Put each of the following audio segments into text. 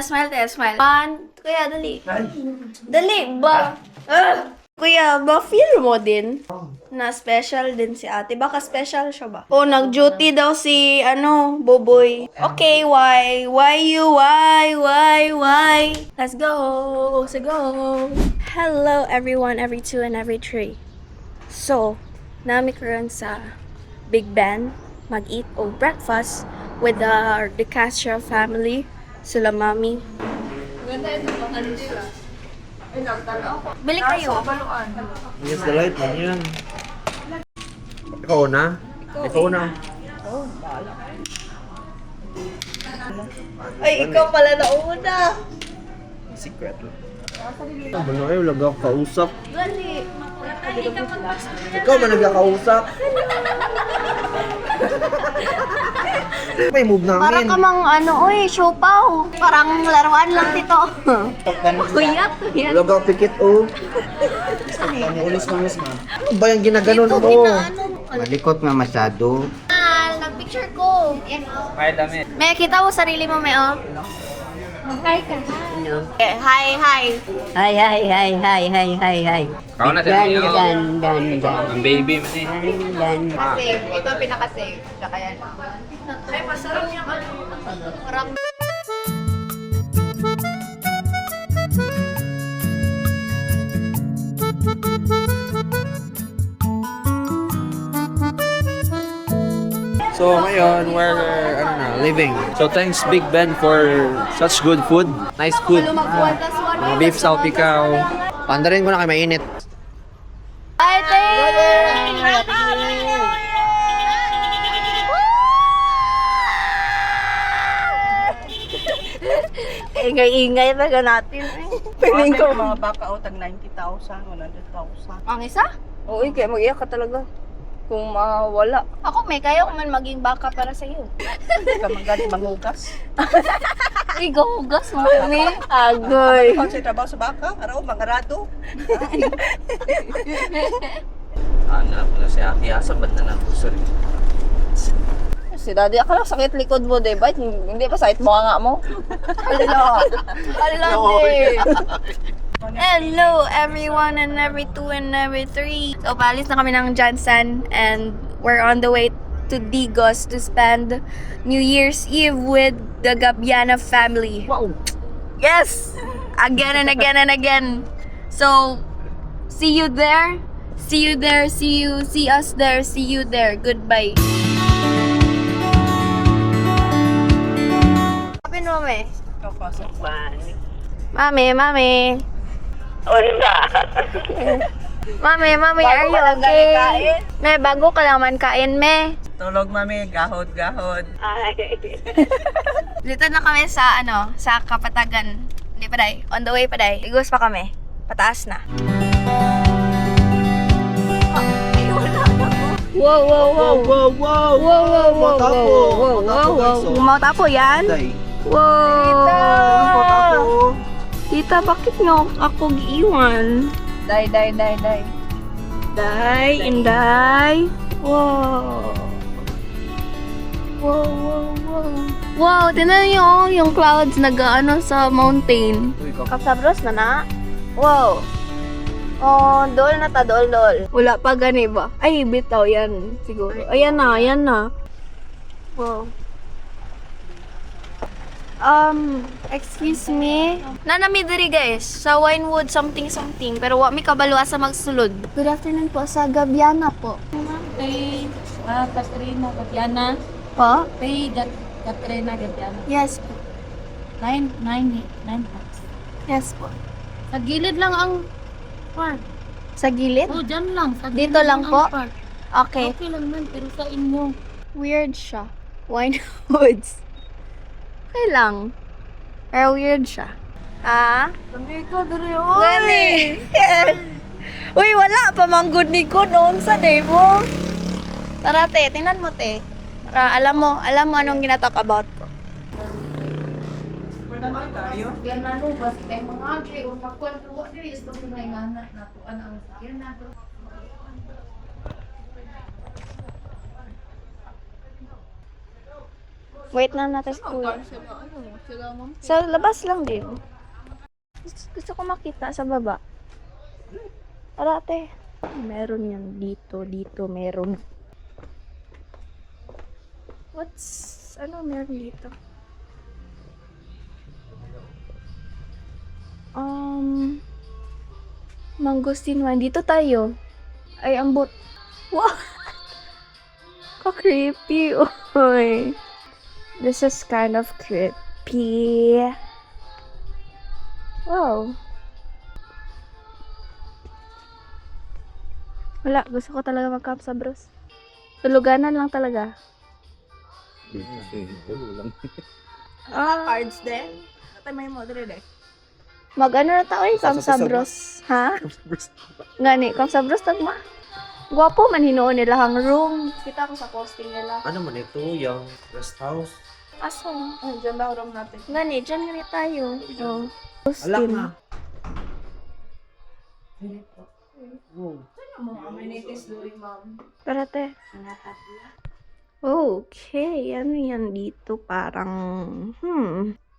Smile tayo, smile. Kuya, dali. Dali, ba? Kuya, ba-feel mo din na special din si ate? Baka special siya ba? Oh, nag-duty daw si, Boboy. Okay, why? Why you? Why? Let's go. Let's go. Hello, everyone, every two and every three. So, nami karon sa Big Ben, mag-eat o breakfast with the Castro family, sila mami. Ganda ito, ano sila? Bili kayo. Yes, the light man yan. Ikaw na? Ikaw na. Ay, ikaw pala nauna. Secret lang. Ano kayo, laga kausap. Dali. Ikaw man nagkakausap. May move Para namin. ka mang siopaw. Parang laruan lang dito. Kuyat. Laga pikit o. Ulis ma'am. Ano ba yung ginaganon Dito, mo? Malikot nga masyado. Nag-picture ko. May dami. May kita mo sarili mo, may Hi ka. Hi. Hi. Kau na sa inyo. Dan. Ang baby mo eh. Dan. Save. Ito ang pinaka-save. Tsaka yan. Ay, masarap yung Marap. So ngayon, we're living. So thanks Big Ben for such good food. Nice food. Mga beef salpikaw. Pandarin ko na kay mainit. Ay, Ingay-ingay talaga natin. Piling ko mga baka o tag 90,000, 100,000. Ang isa? Oo, kaya mag-iyak ka talaga. Kung mawala, Ako may kaya ko man maging baka para sa iyo. ka magaling mangugas. Uy, gahugas mo kami. Agoy. Kung sa trabaho sa baka, araw, mangarado. Hanap na si Ate Asa, ba't na lang gusto rin? Si daddy, akala sakit likod mo, diba? Hindi pa sakit mo nga mo. Hala, Hello everyone and every two and every three. So, paalis na kami ng Johnson and we're on the way to Digos to spend New Year's Eve with the Gabiana family. Wow. Yes! Again and again and again. So, see you there. See you there. See us there. See you there. Goodbye. Kapin mo, me. Kapasok ba? Mami. Mami, are you okay? Me, bago ka lang man kain, me. Tulog, mami. Gahod. Dito na kami sa, sa Kapatagan. Hindi pa day. On the way pa day. Igos pa kami. Pataas na. Wow. Matapo yan? Wow. Tita, bakit nyo ako giiwan? Day. Inday. Wow. Wow, tinan nyo yung clouds nag-ano sa mountain. Kapsabros na. Wow. Oh, dol na ta, dol. Wala pa gani ba? Ay, bitaw yan siguro. Ayan na. Wow. Excuse me. Nanami diri guys, sa Winewood something. Pero wa mi kabalo sa magsulod. Good afternoon po, sa Gabiana po. Kay Katrina Gabiana. Po? Kay Katrina Gabiana. Yes po. 9 Yes po. Sa gilid lang ang park. Sa gilid? Oh, dyan lang. Sa Dito gilid lang po? ang park. Okay. Okay lang man, pero sa inyo. Weird siya. Winewoods. Okay lang. Pero weird siya. Sabi ko, dali, Gani! Uy, wala pa mang good ni ko noon sa day mo. Tara, te. Tingnan mo, te. Para alam mo anong ginatalk about ko. Yan na no, basta yung mga agri, o magkwentuwa diri, gusto ko na yung anak na to, ang yan na to. Wait na natin sa kuya. Sila ma'am. Sa labas lang din. Gusto ko makita sa baba. Arate. Meron yan dito. Dito meron. Ano meron dito? Mangosteen wine. Dito tayo. Ay, ambot. What? Ka-creepy. Oy. This is kind of creepy. Wow. Wala. Gusto ko talaga mag-camp sa bros. Tuluganan lang talaga. Cards din. Ate may modern eh. Mag-ano na tao yung camp sa bros. Ha? Ngani, camp sa bros tagma. Gwapo man hinuon nila hang room. Kita ko sa posting nila. Ano man ito? Yung rest house? Aso. Ay, dyan daw room natin. Ngani, dyan nga tayo. Oh. Alak Posting. na. Mga amenities doon, ma'am. Parate. Okay, ano yan dito? Parang,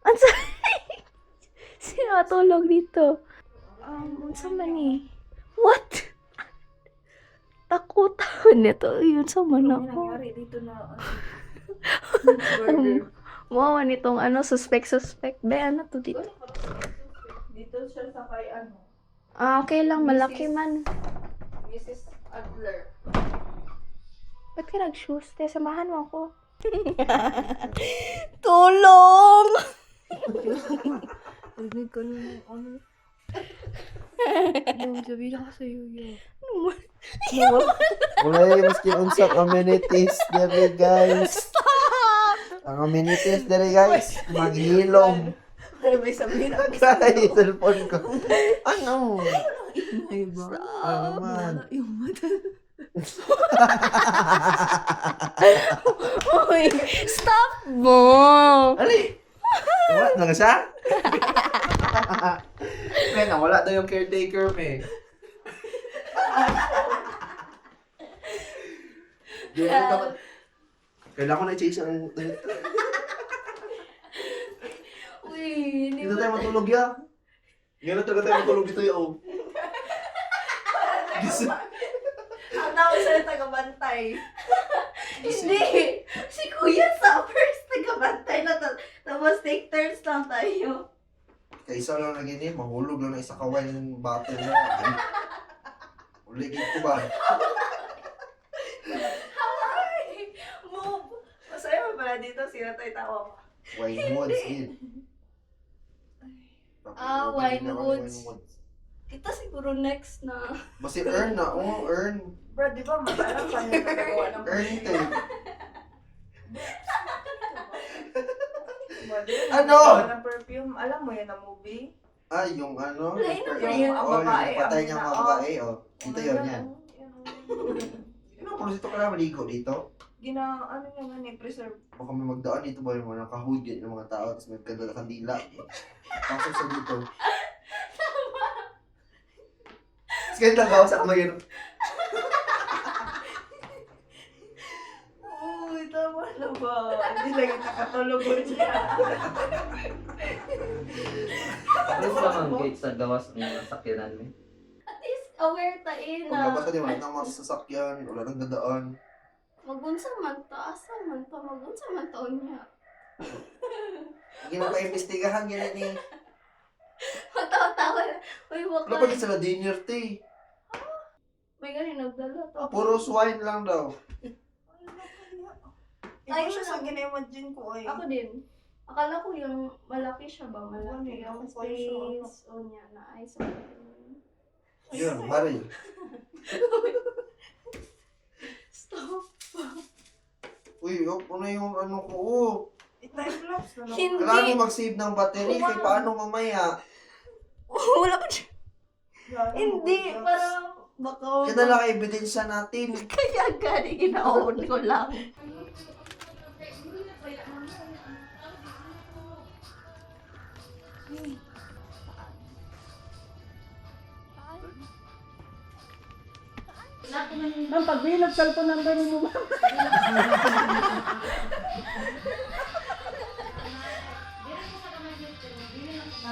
Ang sino matulog dito? Unsa man eh? What? Takot ako nito. Yun sa man ako. Nangyari dito na Wow, nitong suspect. Be, ano to dito? dito siya sa kay Okay lang, malaki man. Mrs. Adler. Ba't ka nag-shoes? Te, samahan mo ako. Tulong! Rinig ko na sabihin ako sa'yo yun. Wala yung maski unsang amenities dere guys. Ang amenities dere guys, maghilom. Ano may sabihin ako? Ay, cellphone ko. Ano? Ay ba? Ano man? Yung mata. Uy, stop mo! Ali! What? Nang siya? Men, wala daw yung caretaker, me. Kailangan ko na i-chase ang... Uy, hindi Dito tayo matulog ya. Ngayon na tayo matulog dito yung... Ang tawag sa'yo taga-bantay. Hindi! Si Kuya sa first tagabantay na tapos take turns lang tayo. Kaisa lang na gini, mahulog lang na isa kaway ng battle na. Uligid ko ba? Move! Masaya mo pala dito, sila tayo tawa mo. Wine Woods, yun. Wine Woods. Kita siguro next na. Basta earn na, earn. Bro, di ba masalang pa niya nagagawa ng Earn tayo. Ano? Ng perfume. Alam mo yan ang movie? Ay, yung ano? Yung ang babae. Yung patay niyang mga babae, Oh. Ito yun, yan. Ano, dito ka na maligo dito? Ano yung nga preserve. Baka may magdaan dito ba yung mga nakahudit ng mga tao tapos may kandila. Pasok sa dito. Sige lang ako sa kamay. Uy, tama na ba? Hindi lang yung nakatulog ko siya. Ano sa mga gate sa gawas ng sakyanan mo? At least aware tayo na. Paglabas ka din, wala nang mga sasakyan, wala nang dadaan. Magunsa man to, asa man to, magunsa man to niya. Hindi mo pa imbestigahan yan eh. Matawa-tawa na. Uy, Wala waka. pa din sila dinner tea. May gani nagdala to. Puro wine lang daw. Ay, siya sa gina-imagine ko ay. Ako din. Akala ko yung malaki siya ba? Malaki Ano, yung yung space, space. O niya, na ay sa Yun, Mari. Stop. Uy, ano yung ano ko? Oh. Time lapse na lang. Hindi. Kailangan mag-save ng battery kay paano mamaya. Wala pa siya. Gano'n, Hindi, time lapse. parang baka... Yan na lang ebidensya natin. Kaya gani, ginaon ko lang. Ma'am, pag may nag-cellphone number mo, ma'am.